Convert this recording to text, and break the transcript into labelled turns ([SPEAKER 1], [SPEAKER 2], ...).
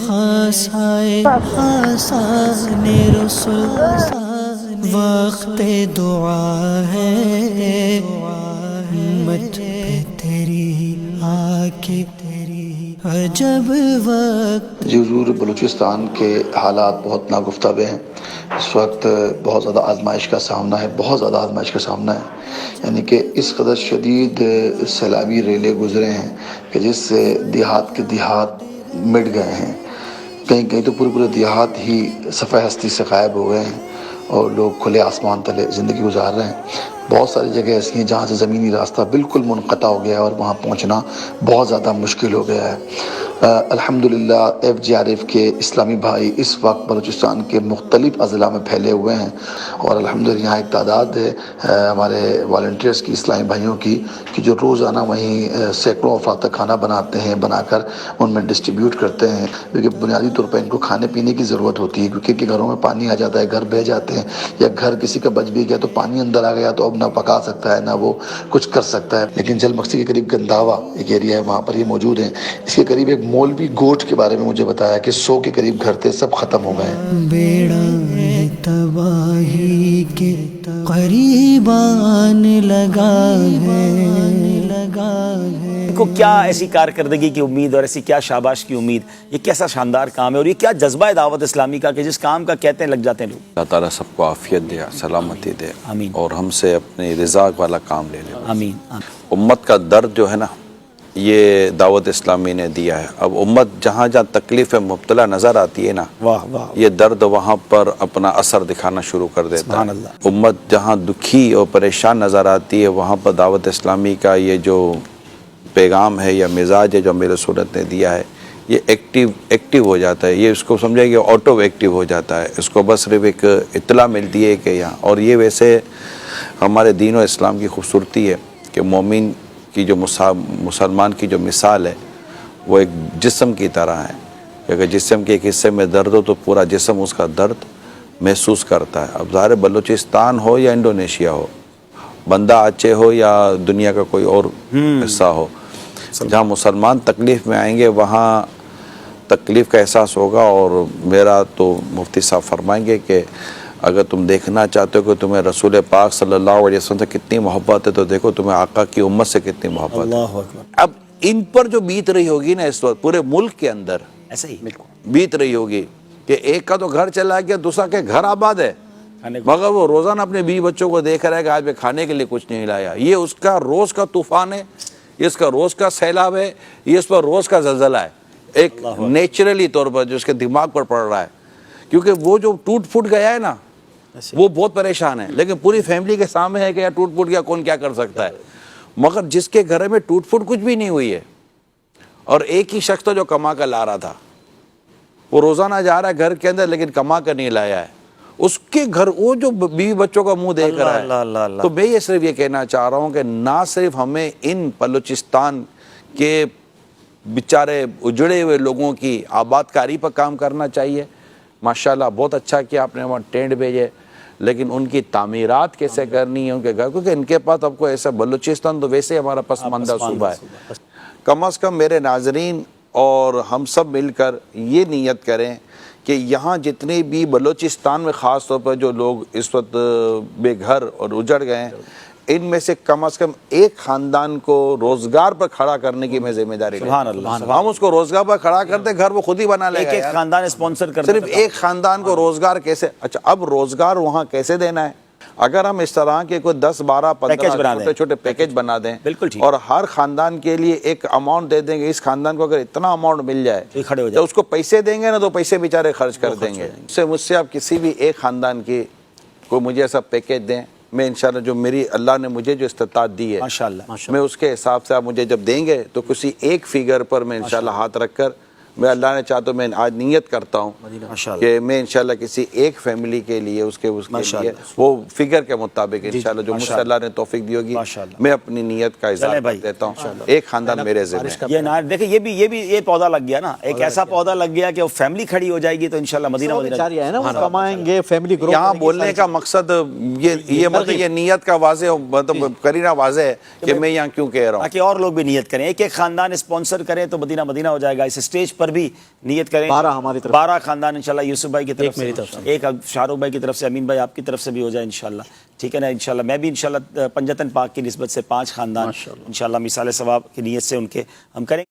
[SPEAKER 1] خاصائے آسان رسول وقت دعا ہے امت پہ تیری آ کے تیری عجب وقت.
[SPEAKER 2] جی حضور، بلوچستان کے حالات بہت ناگفتہ ہیں. اس وقت بہت زیادہ آزمائش کا سامنا ہے، بہت زیادہ آزمائش کا سامنا ہے. یعنی کہ اس قدر شدید سیلابی ریلے گزرے ہیں کہ جس سے دیہات کے دیہات مٹ گئے ہیں. کہیں کہیں تو پورے دیہات ہی صفحہ ہستی سے غائب ہو گئے ہیں اور لوگ کھلے آسمان تلے زندگی گزار رہے ہیں. بہت ساری جگہ ایسی ہیں جہاں سے زمینی راستہ بالکل منقطع ہو گیا ہے اور وہاں پہنچنا بہت زیادہ مشکل ہو گیا ہے. الحمدللہ FGRF کے اسلامی بھائی اس وقت بلوچستان کے مختلف اضلاع میں پھیلے ہوئے ہیں اور الحمدللہ یہاں ایک تعداد ہے ہمارے والنٹیئرز کی، اسلامی بھائیوں کی، کہ جو روزانہ وہیں سینکڑوں افراد کا کھانا بناتے ہیں، بنا کر ان میں ڈسٹریبیوٹ کرتے ہیں. کیونکہ بنیادی طور پر ان کو کھانے پینے کی ضرورت ہوتی ہے، کیونکہ گھروں میں پانی آ جاتا ہے، گھر بہہ جاتے ہیں، یا گھر کسی کا بچ بھی گیا تو پانی اندر آ گیا تو اب نہ پکا سکتا ہے نہ وہ کچھ کر سکتا ہے. لیکن جل مقصی کے قریب گنداوا ایک ایریا ہے، وہاں پر یہ موجود ہیں. اس کے قریب ایک مولوی گوٹ کے بارے میں مجھے بتایا کہ 100 کے قریب گھر تھے، سب ختم ہو گئے.
[SPEAKER 1] بیڑا تباہی کے قریبان لگا ہے.
[SPEAKER 3] کو کیا ایسی کارکردگی کی امید اور ایسی کیا شاباش کی امید، یہ کیسا شاندار کام ہے اور یہ کیا جذبہ دعوت اسلامی کا کہ جس کام کا کہتے ہیں لگ جاتے ہیں لوگ.
[SPEAKER 4] اللہ تعالیٰ سب کو عافیت دے، سلامتی دے،
[SPEAKER 3] آمین.
[SPEAKER 4] اور ہم سے اپنی رضا والا کام لے لے.
[SPEAKER 3] آمین.
[SPEAKER 4] امت کا درد جو ہے نا، یہ دعوت اسلامی نے دیا ہے. اب امت جہاں جہاں تکلیف مبتلا نظر آتی ہے نا،
[SPEAKER 3] واہ واہ،
[SPEAKER 4] یہ درد وہاں پر اپنا اثر دکھانا شروع کر دیتا
[SPEAKER 3] سبحان
[SPEAKER 4] ہے.
[SPEAKER 3] اللہ.
[SPEAKER 4] امت جہاں دکھی اور پریشان نظر آتی ہے، وہاں پر دعوت اسلامی کا یہ جو پیغام ہے یا مزاج ہے جو امیر سنت نے دیا ہے، یہ ایکٹیو ہو جاتا ہے. یہ اس کو سمجھے کہ آٹو ایکٹیو ہو جاتا ہے. اس کو بس صرف ایک اطلاع ملتی ہے کہ یہاں. اور یہ ویسے ہمارے دین و اسلام کی خوبصورتی ہے کہ مومن کی جو مسلمان کی جو مثال ہے وہ ایک جسم کی طرح ہے. اگر جسم کے ایک حصے میں درد ہو تو پورا جسم اس کا درد محسوس کرتا ہے. اب ظاہر بلوچستان ہو یا انڈونیشیا ہو، بندہ آچے ہو یا دنیا کا کوئی اور حصہ ہو، جہاں مسلمان تکلیف میں آئیں گے وہاں تکلیف کا احساس ہوگا. اور میرا تو مفتی صاحب فرمائیں گے کہ اگر تم دیکھنا چاہتے ہو کہ تمہیں رسول پاک صلی اللہ علیہ وسلم سے کتنی محبت ہے تو دیکھو تمہیں آقا کی امت سے کتنی محبت ہے.
[SPEAKER 3] اللہ اکبر.
[SPEAKER 4] اب ان پر جو بیت رہی ہوگی نا اس وقت پورے ملک کے اندر
[SPEAKER 3] ایسا ہی
[SPEAKER 4] بیت رہی ہوگی کہ ایک کا تو گھر چلا گیا، دوسرا کے گھر آباد ہے، مگر وہ روزانہ اپنے بیوی بچوں کو دیکھ رہا ہے کہ آج میں کھانے کے لیے کچھ نہیں لایا. یہ اس کا روز کا طوفان ہے، یہ اس کا روز کا سیلاب ہے، یہ اس پر روز کا زلزلہ ہے، ایک نیچرلی طور پر جو اس کے دماغ پر پڑ رہا ہے. کیونکہ وہ جو ٹوٹ پھوٹ گیا ہے نا وہ بہت پریشان ہے، لیکن پوری فیملی کے سامنے ہے کہ یار ٹوٹ پھوٹ گیا کون کیا کر سکتا ہے. مگر جس کے گھر میں ٹوٹ پھوٹ کچھ بھی نہیں ہوئی ہے اور ایک ہی شخص جو کما کر لا رہا تھا، وہ روزانہ جا رہا ہے گھر کے اندر لیکن کما کر نہیں لایا ہے، اس کے گھر وہ جو بیوی بچوں کا منہ دیکھ رہا ہے. تو میں یہ صرف یہ کہنا چاہ رہا ہوں کہ نہ صرف ہمیں ان بلوچستان کے بیچارے اجڑے ہوئے لوگوں کی آباد کاری پر کام کرنا چاہیے. ماشاءاللہ بہت اچھا کیا آپ نے وہاں ٹینٹ بھیجے، لیکن ان کی تعمیرات کیسے کرنی ہے ان کے گھر، کیونکہ ان کے پاس اب کو ایسا بلوچستان تو ویسے ہمارا پسماندہ صوبہ ہے. کم از کم میرے ناظرین اور ہم سب مل کر یہ نیت کریں کہ یہاں جتنے بھی بلوچستان میں خاص طور پر جو لوگ اس وقت بے گھر اور اجڑ گئے ہیں، ان میں سے کم از کم ایک خاندان کو روزگار پر کھڑا کرنے کی میں ذمہ داری
[SPEAKER 3] سبحان اللہ.
[SPEAKER 4] ہم اس کو روزگار پر کھڑا کرتے گھر وہ خود ہی بنا لے گا.
[SPEAKER 3] ایک خاندان اسپانسر کر
[SPEAKER 4] صرف ایک خاندان کو روزگار کیسے؟ اچھا اب روزگار وہاں کیسے دینا ہے؟ اگر ہم اس طرح کے کوئی 10 12 15 چھوٹے پیکج بنا دیں اور ہر خاندان کے لیے ایک اماؤنٹ دے دیں گے، اس خاندان کو اگر اتنا اماؤنٹ مل جائے تو اس کو پیسے دیں گے نا تو پیسے بیچارے خرچ کر دیں گے. مجھ سے آپ کسی بھی ایک خاندان کی کو مجھے ایسا پیکج دیں، میں انشاءاللہ جو میری اللہ نے مجھے جو استطاعت دی ہے میں اس کے حساب سے آپ مجھے جب دیں گے تو کسی ایک فگر پر میں انشاءاللہ ہاتھ رکھ کر میں اللہ نے چاہتا ہوں میں آج نیت کرتا ہوں کہ میں انشاءاللہ کسی ایک فیملی کے لیے اس کے لیے وہ فگر کے مطابق انشاءاللہ جو مجھ سے اللہ نے توفیق دی ہوگی میں اپنی نیت کا اظہار کر دیتا ہوں. ایک خاندان میرے ذمہ ہے.
[SPEAKER 3] یہ دیکھیں یہ پودا لگ گیا نا، ایک ایسا پودا لگ گیا کہ وہ فیملی کھڑی ہو جائے گی تو انشاءاللہ مدینہ
[SPEAKER 5] کمائیں گے، فیملی گروہ.
[SPEAKER 4] یہاں بولنے کا مقصد یہ مطلب یہ نیت کا واضح مطلب کرینہ واضح ہے کہ میں یہاں کیوں کہہ رہا ہوں
[SPEAKER 3] تاکہ اور لوگ بھی نیت کریں، ایک ایک خاندان اسپانسر کریں تو مدینہ ہو جائے گا. اس اسٹیج پر پر بھی نیت کریں
[SPEAKER 5] 12 ہماری طرف
[SPEAKER 3] 12 خاندان انشاءاللہ یوسف بھائی کی طرف
[SPEAKER 5] ایک میری طرف سے،
[SPEAKER 3] ایک شاہ رخ بھائی کی طرف سے، امین بھائی آپ کی طرف سے بھی ہو جائے انشاءاللہ، ٹھیک ہے نا انشاءاللہ. میں بھی انشاءاللہ پنجتن پاک کی نسبت سے 5 خاندان انشاءاللہ مثال ثواب کی نیت سے ان کے ہم کریں.